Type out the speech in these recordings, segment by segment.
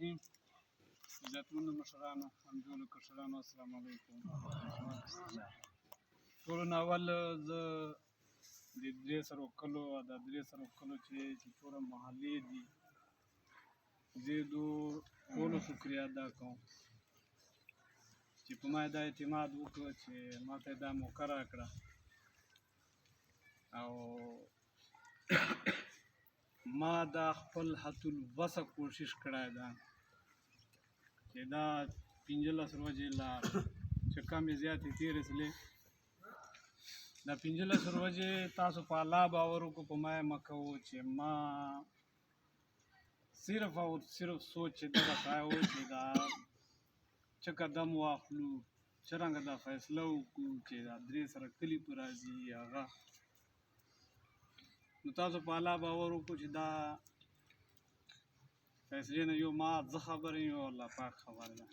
الرحیم. عزتمنو مشرانو، همزولو کشرانو، السلام علیکم. ټولو نه اول زه د درې سرو کلو چې ټوله محلې دي زه دو ټولو شکریه ادا کوم چې په ما دا اعتماد وکړ چې ما ته دا موقع راکړه او ما دا خپل حد الوسع کوشش کړی ده چې دا 15 ورځې لا چې کمې زیاتې تېرې سولې دا 15 ورځې تاسو په الله باور وکړو په ما مه کوو چې ما صرف او صرف سوچ چې دغه ځای و چې دا چې قدم واخلو څرنګه دا فیصله وکړو چې دا درې سره کلي په راځي هغه نو تاسو په الله باور وکړو چې دا فیصلې نه یو ما زه خبر یم او الله پاک خبر ده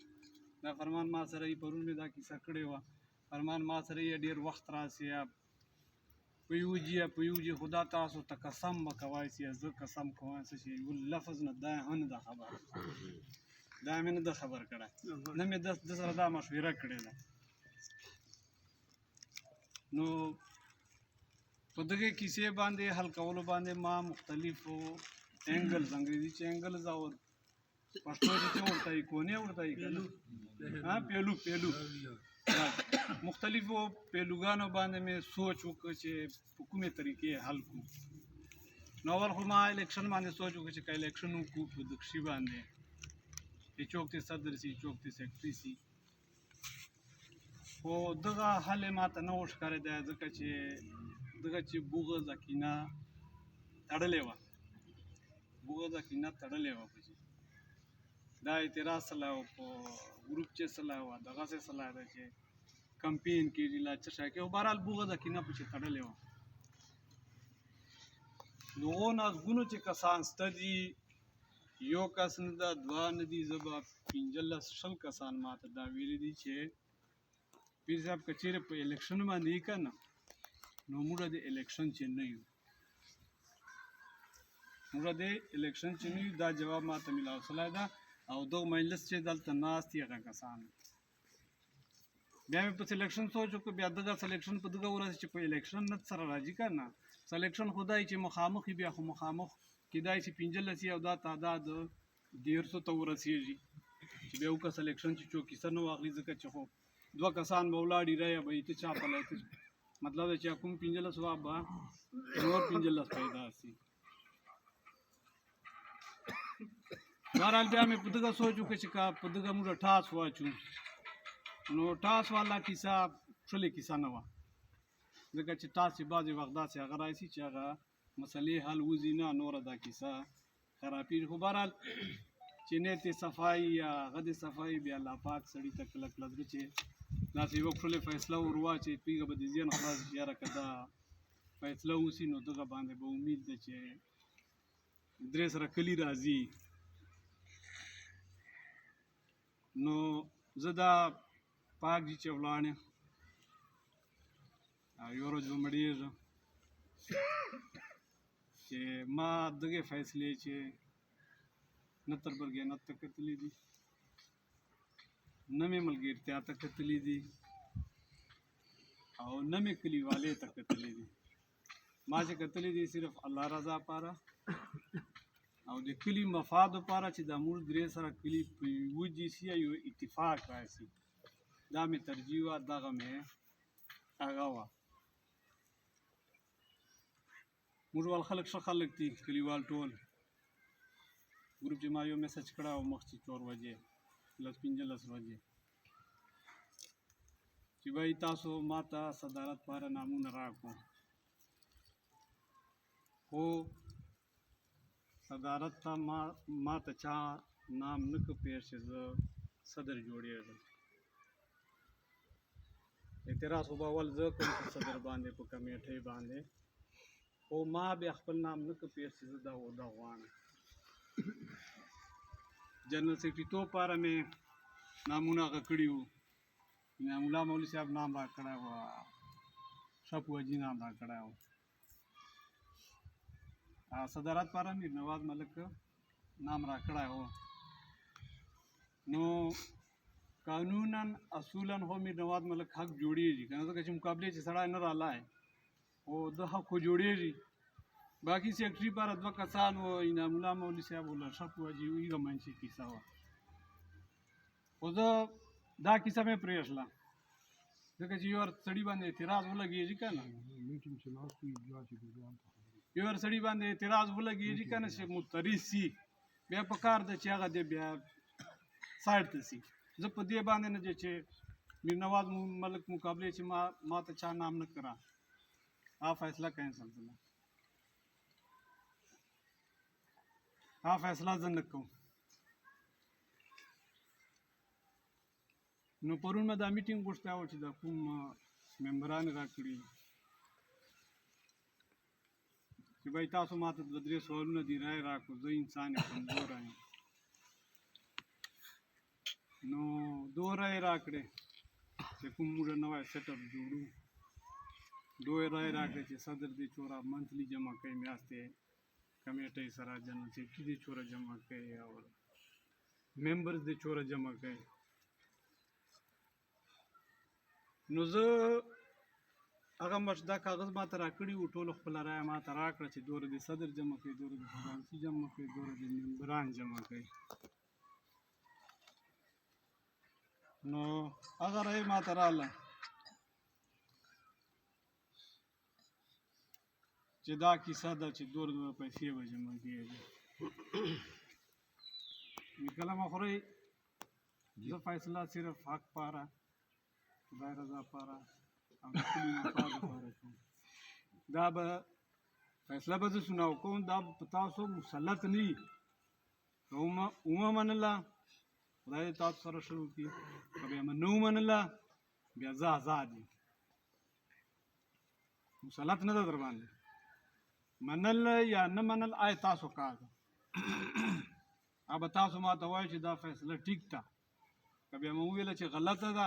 دا فرمان ما سره یې پرون مې دا کیسه کړې وه فرمان ما سره یې ډېر وخت راسي په یو جي خدا تاسو ته قسم به کوای چې زه قسم کوم چې یو لفظ نه دا هم نه ده خبره دا مې نه ده خبر کړی نه مې د سره دا مشوره کړې ده نو په دغه کیسې باندې حل کولو باندې ما مختلفو انګلز انګریزي چې انګلز او پښتو چې ورته یې کونې ورته یې که نه پهلو مختلفو پهلوګانو باندې مې سوچ وکړ چې په کومې طریقې حل کړو نو اول خو ما الیکشن باندې سوچ وکړ چې که الیکشن وکړو په دغه شي باندې چې څوک دې صدر سي څوک دې سیکرټري سي خو دغه حل یې ماته نه و ښکارېدی ځکه چې دغه چې بغض کینه تړلې وه پکې دا اعتراض سلا و په ګروپ چې سلا وه دغسې سلا ده چې کمپین کېږي لا څه شی کوي بهرحال بغض کینه پکې تړلې وه نو هغو نازګونو چې کسان شته دي یو کس نه ده دوه نه دي زه به 15-20 کسان ماته دا ویلي دي چې پیر صاحب که چېرې په الیکشن باندې یې که نه نو موږ د الیکشن چې نه یو دا جواب ما ته ملاو سوی ده او دغه مجلس چې دلته ناست دي هغه کسان بیا مې په سلیکشن سوچ وکړو بیا دغه سلیکشن په دغه ورځ چې په الیکشن نه سره راځي که نه سلیکشن خو دا چې مخامخ وي بیا خو مخامخ کېدای شي 15 او دا تعداد 150 ته ورسېږي چې بیا وکړه سلیکشن چې څوک کیسه نه واخلي ځکه چې خو دوه کسان به ولاړي رایه به یې ته چا پلی مطلب دی چې کوم 15 وه به نور 15 پیدا شي بهرحال بیا مې په دغه سوچ وکړه چې که په دغه موږ ټاس واچو نو ټاس والا کیسه ښکلې کیسه نه وه ځکه چې ټاس چې بعضې وخت داسې هغه راشي چې هغه مسلې حل وځي نه نوره دا کیسه خرابېږي خو بهرحال چې نیت یې صفایي یا هغه د صفایي بیا الله پاک سړي ته کله کله زړه چې داسې یوه ښکلې فیصله ور واچوي پوهېږه به د ذهن خلاص یاره که دا فیصله وشي نو دغه باندې به امید ده چې درې سره کلي راځي نو زه دا پاک دي چې ولاړ یم او یوه ورځ به مړېږم چې ما دغې فیصلې چې نه تربرګېنت ته کتلي دي نه مې ملګرتیا ته کتلي دي او نه مې کلیوالۍ ته کتلي دي ما چې کتلي دي صرف الله رضا پاره او د کلي مفاد لپاره چې دا موږ درې سره کلي په یوه جي سي یو اتفاق راشي دا مې ترجیح وه دغه مې هغه وه موږ ول خلک ښه خلک دي کلیوال ټول ګروپ چې ما یو میسج کړی و مخکې 4 بجې 15 ورځې چې بھائی تاسو ما ته صدارت لپاره نامونه راکړو خو صدارت ته ما ته چا نام نه که پېښ چې زه صدر جوړېږم اعتراض خو به اول زه کوم په صدر باندې په کمیټۍ باندې خو ما بیا خپل نام نه که پېښ چې زه دا عہده غواړم جنرال سیکرټري لپاره مې نامونه هغه کړي وو ملا مولوي صاحب نام را کړی و شپو حاجي نام را کړی و صدارت لپاره میر نواز ملک نام را کړی و قانونا اصولا خو میر نواز ملک حق جوړیږي کنه ځکه چې مقابله چې سړی نه رالای او د حق خو جوړیږي باقي سیکرټري پر دوه کسان و انعام الله مولوي صاحب ولا شپ واجی ویګه منشي کیسه و خو زه دا کیسه مې پرېښله ځکه چې یو سړي باندې اعتراض ولګېږي که نه یو سړي باندې اعتراض ولګېږي که نه چې مضطرد سي بیا په کار ده چې هغه دی بیا سایډ ته سي زه په دې باندې نه دی چې میر نواز ملک مقابلې چې ما ته چا نام نه کرا فیصله کینسل کړه فیصله زه نه کوم نو پرون مې دا میټینګ غوښتی و چې د کوم ممبران راکړي چې بھائی تاسو ماته دوه درې سوالونه دي رایې راکړو زه انسان یم کمزوره یم نو دوه رایې راکړې چې کوم موږ نوی سیټ اپ جوړو دوه رایې راکړې چې صدر دې چوره منتھلی جمع کوي میاشتې کمیټۍ سره جنرال سیکرټري دې چوره جمع کوي او ممبرز دې چوره جمع کوي نو زه هغه دا کاغذ ماته راکړي وو ټولو خپله رایه ماته راکړه چې دوره دې صدر جمع کوي دوره دې خزانچي جمع کوي دوره دې ممبران جمع کوي نو هغه رایه ماته راغله چې دا کیسه ده چې دوره دوره پیسې به جمع کېږي کلمه خورئ زه فیصله صرف حق پاره خدای رضا پاره او د کلي مفاد پاره کوم دا به فیصله به زه سناو کوم دا په تاسو مسلط نه وي که ومنله خدای دې تاسو سره ښه وکړي که بیا مې نه ومنله بیا زه ازاد یم مسلط نه ده در باندې منل یا نه منل آی تاسو کار ده به تاسو ما ته وایئ چې دا فیصله ټیک ده که بیا مې وویله چې غلطه ده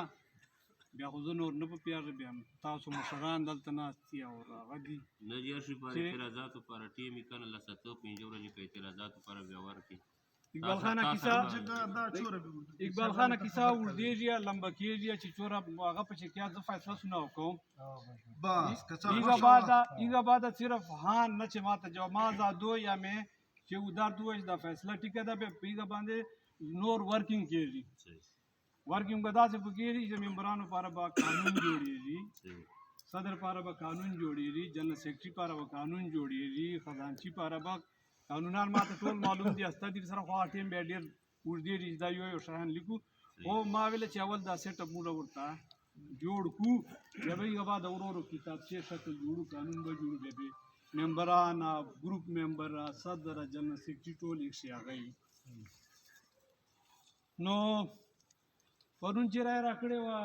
بیا خو زه نور نه په پیاږم بیا تاسو مشران دلته ناست دي او هغه دي نه جرشي پر اعتراضاتو پر ټیم یې کنه لسته 15 ورځې په اعتراضاتو پر بیا ورکړي اقبال خانه کیسه اوږدېږي لمبه کېږي چې چوره هغه په چکیا زه فیصله سناو کوم ایگه بعد صرف ها نه چې ما ته جواب ما زادو یا مې چې ودار دوه دا فیصله ټیکه ده بیا پیګه باندې نور ورکینګ کېږي ورکینګ به داسې پکېږي چې ممبرانو لپاره به قانون جوړېږي صدر لپاره به قانون جوړېږي جنرال سیکرټري لپاره به قانون جوړېږي خزانچي لپاره به قانونان ما ته ټول معلوم دي استاد سره خو ټیم بیا ډېر اوږدېږي دا یو شیان لیکو خو ما ویله چې اول دا سیټ اپ موږ ورته جوړ کړو بیا به یې بعد ورو ورو کتابچې شکل جوړو قانون به جوړو بیا به ممبران ګروپ ممبر صدر جنرال سیکرټري ټول یې شي هغه نو پرون چې رایه راکړې وه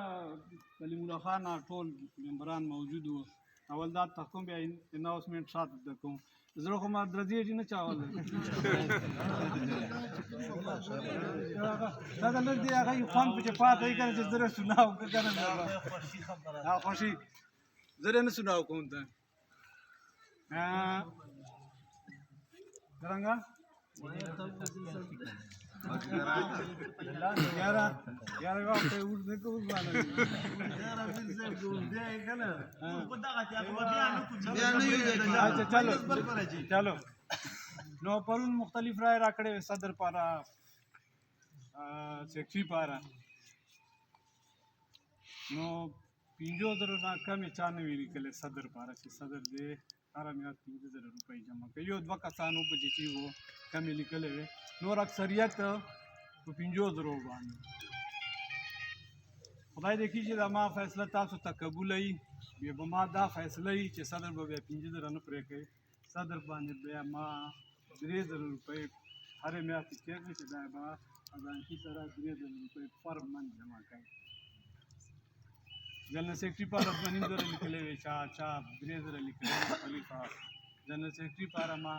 کلیم الله خان ټول ممبران موجود وو اول دا تحکم بیا اناؤسمنټ شاته ده کوم زړه خو ما درځېږي نه چاول دا د لږ دی هغه خوند پکې پاته وي که نه چې زه یې سناو که که نه خوښي زه یې نه سناو کوم ته څرنګه یاره وخت یې اوږد نه کوو چلو نو پرون مختلف رایې راکړې وې صدر پاره سیکرټري پاره نو 50,000 نه کمې چا نه وي لیکلی صدر پاره چې صدر دې هره میاشت 50,000 روپۍ جمع کوي یو دوه کسانو په چې وو کمې لیکلی وې نور اکثریت په 50,000 باندې خدای دې کړي چې دا ما فیصله تاسو ته قبوله وي بیا به ما دا فیصله وي چې صدر به بیا 50,000 نه پرې کوي صدر باندې بیا ما 3,000 روپۍ هرې میاشتې کېږي چې دا به خزانچي سره 3,000 روپۍ پر منث جمع کوي جنرال سیکرټري پاره 2,500 لیکلی وې چا 3,000 لیکلی مختلف جنرال سیکرټري پاره ما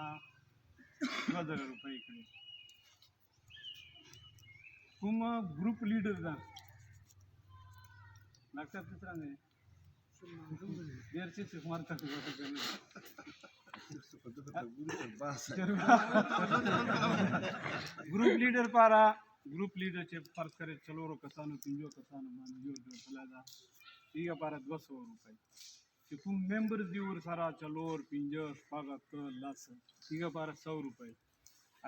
2,000 روپۍ کړي کوم ګروپ لیډر ده ډاکټر څه څرنګه ډېر څه مرته ګروپ لیډر پاره ګروپ لیډر چې فرض کړئ 4 کسانو 5 کسانو باندې یو جوړه ده هغه لپاره 200 روپۍ چې کوم ممبر دی ور سره 4 5 شپږ 10 هغه لپاره 100 روپۍ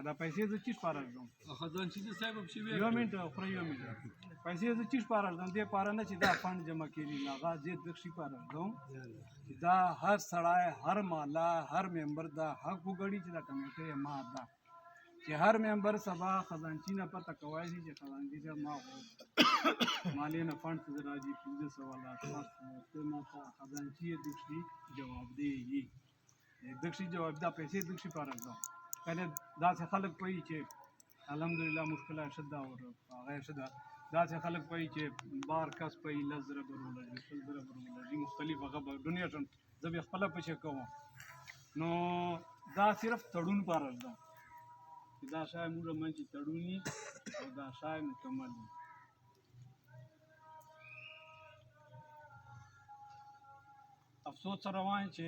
دا پیسې زه چی لپاره راځم خزانچی صاحب هم شي یو منټ خو یو منټ پیسې زه چی لپاره راځم دې لپاره نه چې دا فند جمع کړي لاغه دې د شي لپاره راځم دا هر سړی هر مالا هر ممبر دا حق وګړي چې دا کمیټه ما ده چې هر ممبر سبا خزانچی نه پته کوي چې خزانچی ته ما مالی نه فند څه راځي 500 ولا 700 ته ما خزانچی د شي جواب دی دښي جواب دا پیسې دښي لپاره راځم کنه دا څه خلک پوي چې الحمدلله مشکله شدا او هغه شدا دا څه خلک پوي چې بار کس پوي لزر برول دي مختلف هغه ډونیشن زه به خپل پچې کوم نو دا صرف تړون پر راځم دا شای موږ منځ تړونی او دا شای مکمل افسوس روان چې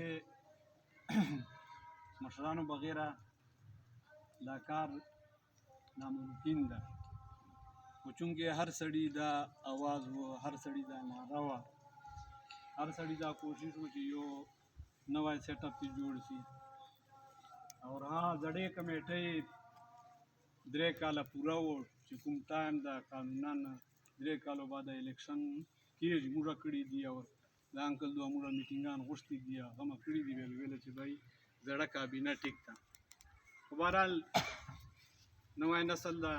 مشرانو بغیره دا کار ناممکن ده خو چونکې هر سړي دا आवाज و هر سړي دا ناره وه هر سړي دا کوشش و چې یو نوی سیټ اپ ته جوړ شي او زړې کمیټۍ 3 کاله پوره و چې کوم ټایم دا قانوناً 3 کالو بعد الیکشن کېږي موږ کړي دي او دا انکل دوه موږ میټینګان غوښتي دي هغه مې کړي دي ویل چې بھائی زړه کابینه ټیک ده خو بهرحال نوی نسل ده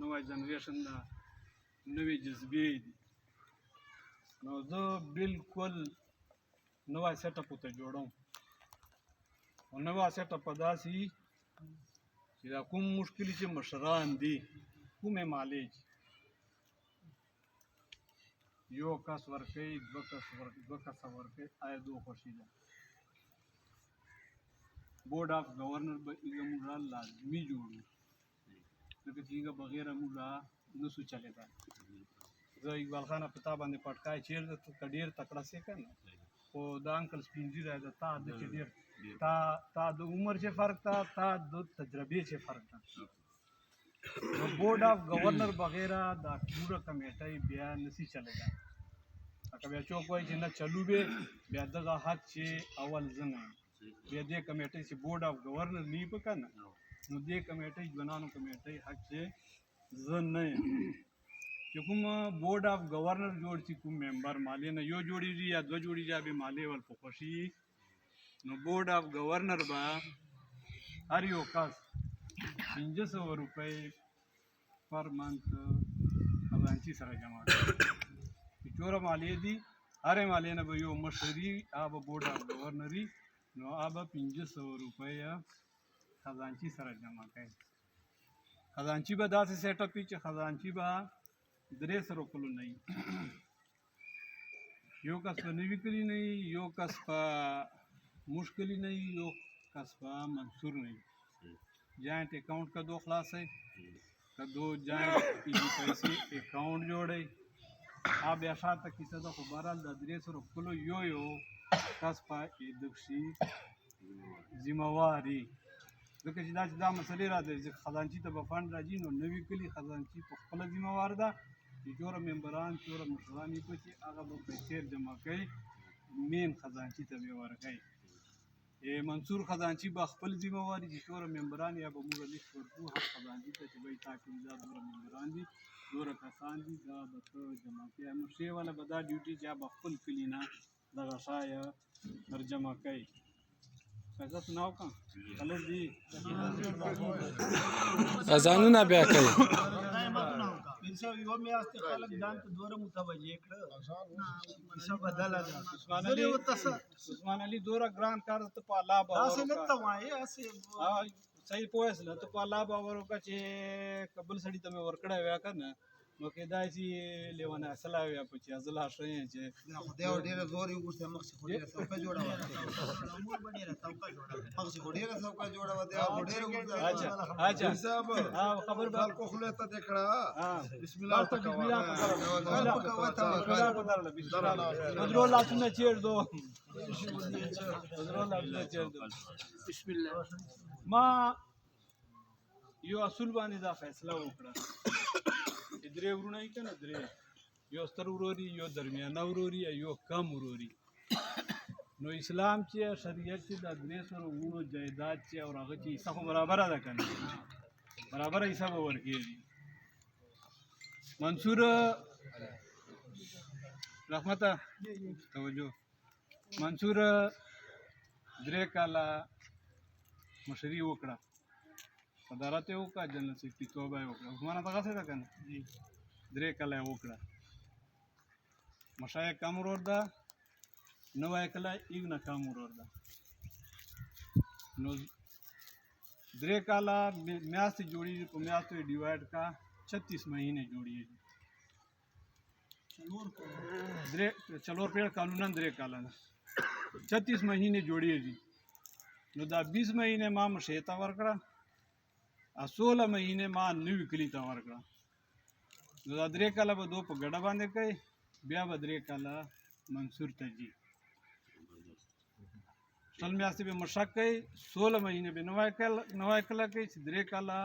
نوی جنریشن ده نوې جذبې دي نو زه بالکل نوی سیټ اپ ته جوړوم او نوی سیټ اپ داسې چې دا کوم مشکل چې مشران دي کومې مالې یو کس ورکوي 2 کس ورکوي آیا 2 خوشي ده بورډ آف گورنر به موږ لازمي جوړو ځکه چې هغه بغیر موږ نسو چلېدا زه اقبال خان په تا باندې پټکای چیرته ته ډېر تکړه سې که نه خو دا انکل سپین ږیری ده تا د چې ډېر تا د عمر چې فرق ده تا د تجربې چې فرق ده نو بورډ آف گورنر بغیره دا پوره کمیټۍ بیا نسی چلېدا که بیا څوک وایي چې نه چلو به بیا دغه حق چې اول زه نه بیا دې کمیټۍ چې بورډ آف گورنر نه وي په که نه نو دې کمیټۍ ځوانانو کمیټۍ حق چې زه نه یم چې کوم بورډ آف گورنر جوړ شي کوم ممبر مالی نه یو جوړېږي یا 2 جوړېږي بیا مالی ول په خوښي نو بورډ آف گورنر به هر یو کس 500 روپۍ پر منت خزانچی سره جمع کړي چې څومره مالیې دي هرې مالیې نه به یو مشري هغه به بورډ آف گورنري نو هغه به 500 روپۍ خزانچی سره جمع کوي خزانچی به داسې سیټ اپ وي چې خزانچی به 300 کلو نه وي یو کس په نوي کلي نه وي یو کس په مشکلي نه وي یو کس په منصور نه وي جاینټ اکاؤنٹ کا 2 خلاص ہے کا 2 جاینټ پیسې اکاؤنٹ جوړي آپ بیا شاته کیسه ده خو بهرحال د 300 کلو یو کس په دښي ذمہواری ځکه چې دا مسلې راځي چې خزانچی ته به فند راځي نو نوي کلي خزانچی په خپله ذمہوار ده چې څومره ممبران څومره مشران یې پکې هغه به پیسې جمع کوي مین خزانچی ته به ورکوي منصور خزانچی به خپل ذمہواري چې څومره ممبران یا به موږ لیست ورکړو هر خزانچي ته چې وایي تا کې دا دومره ممبران دي دومره کسان دي دا به ته جمع کوي نو شی والا به دا ډیوټي چې به خپل کلي نه دغه شایه ترجمه کوي پیسې سناو کا غلط دي اذانونه بیا کوي پیسې یو میاشت خلک ځان ته دوره متوجه کړه پیسې بدل عثمان علي دوره ګران کار ته په الله باور تاسو نه توایي اسه صحیح پوهه ته په الله باور وکړه چې قبل سړی ته مې ورکړی ویا که نه نو کېدای شي لیونی اصله ویا په چې ازله ښه یم چې خدای ډېره زور یې وغوښته مخکې خو ډېره څوکه جوړه وه مخکې خو ډېره څوکه جوړه وه دی خو ډېره اچھا خبر به خلکو خولې ته دې کړه بسم الله بدرو لاسونه چیر دو بدرو لاسونه چیر دو بسم الله ما یو اصول باندې دا فیصله وکړه چې درې ورونه یې که نه درې یو ستر وروري یو درمیانه وروري یو کم وروري نو اسلام چې شریعت چې د درې سره ورونو جایداد چې او هغه چې حصه خو برابره ده که نه برابره حصه به ورکېږي منصور رحمته توجه منصور 3 کاله مشري وکړه صدارت یې وکړه جنرال سکرټریتوب یې وکړه عثمانه دغسې ده که نه 3 کاله یې وکړه مشایع کم ورور ده 9 کاله ایګ نه کم ورور ده نو 3 کاله میاشتې جوړېږي په میاشتو یې ډیوایډ کا 36 مهینې جوړېږي 4 پیړ قانونا 3 کاله ده 36 مهینې جوړېږي نو دا 20 مهینې ما مشیع ته ورکړه 16 مهینې ما نوي کلي ته ورکړه نو دا 3 کاله به دو په ګډه باندې کوي بیا به 3 کاله منصور ته ځي 3 میاشتې به مشق کوي 16 مهینې به نوی کله کوي چې 3 کاله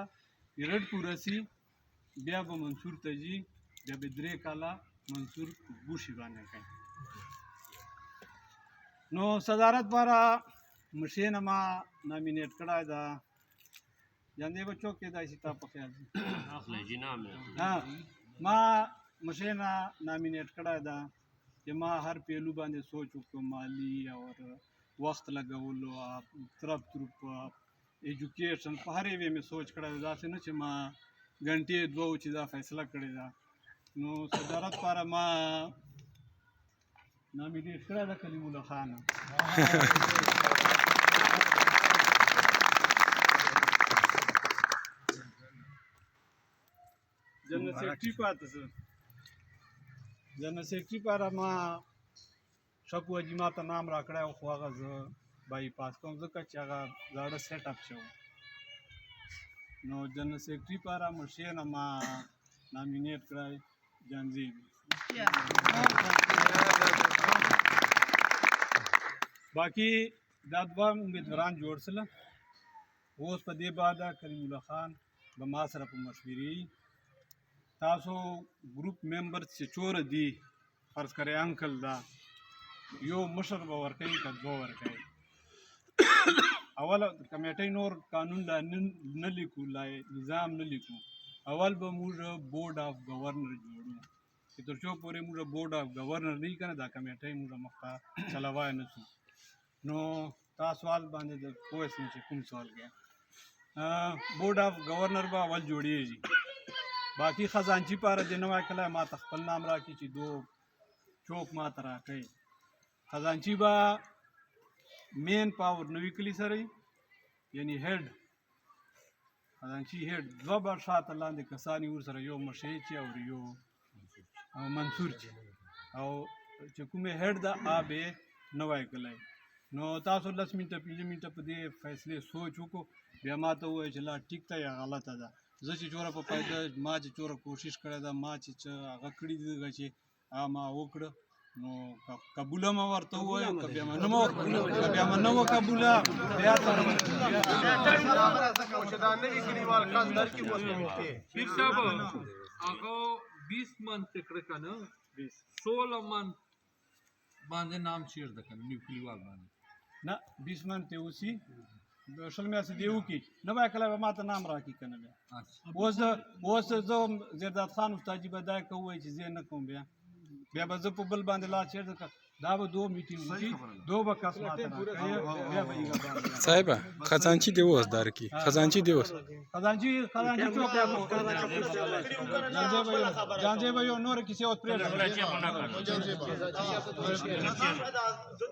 پیریډ پوره سي بیا به منصور ته ځي بیا به 3 کاله منصور بوشي باندې کوي نو صدارت پاره مشیع نه ما نامینیټ کړی ده جاندې بچو کېدای شي تا په خیال اخلی جی نام ہے ها ما مشیع نه نامینیټ کړی ده چې ما هر پهلو باندې سوچ وکړو مالی اور وخت لګولو طرف ایجوکیشن په هر یوې مې سوچ کړی ده داسې نه چې ما ګنټې دوه چې دا فیصله کړې ده نو صدارت پاره ما نامینیټ کړی ده کلیم الله خان جنرال سیکرټري پاتې شو جنرال سیکرټري پاره ما شپو حاجي ما ته نام راکړی و خو هغه زه بای پاس کوم ځکه چې هغه زاړه سیټ اپ شو نو جنرال سیکرټري پاره مشیع نه ما نامینیټ کړی جانزیب باقي دا دوه امیدواران جوړ سله اوس په دې بعده کریم الله خان به ما سره په مشورې تاسو ګروپ ممبر چې چوره دي فرض کړئ انکل دا یو مشر به ورکوي که دوه ورکوي اول کمیټۍ نور قانون لا نه لیکو لا نظام نه لیکو اول به موږ بورډ آف گورنر جوړو چې تر څو پورې موږ بورډ آف گورنر نه که نه دا کمیټۍ موږ مخته چلوای نه شو نو تا سوال باندې د پوه شم چې کوم سوال کې بورډ آف گورنر به اول جوړېږي باقي خزانچي پاره د نوی کلی ما ته خپل نام راکړي چې دو چوک ما ته راکړي خزانچي به مین پاور نوي کلي سره یعنی هیډ خزانچي هیډ دوه به شاته لاندې کسان یې ورسره یو مشیع چې او یو منصور چې او چې کومې هیډ ده هغه به نوی کلی نو تاسو 10 منټه 5 منټه په دې فیصلې سوچ وکړو بیا ما ته ووایي چې لا ټیک ته یا غلطه ده زه چې چوره په پیدا ما چې چوره کوشش کړې ده ما چې هغه کړي دي چې هغه ما وکړه نو قبوله ما ورته ووایم که بیا ما نه وه قبوله بیا پیر صاحب هغه 20 من تکړه که نه 16 من باندې نام چیر ده که نه نیو کلیوال باندې نه 20 من ته اوسي شل میاشتې دې وکړي نه به کله به ما ته نام راکړي که نه بیا اوس زه زرداد خان استاجي به دا کوی چې زه نه کوم بیا به زه په بل باندې لا چېرته که دا به دو میټینګ وکړي دو به کس ما ته راکوي بیا به یې صاحب خزانچي دی اوس درکې خزانچي دی اوس خزانچي چوک جانځې به یو نور کیسې اوس پرېږدم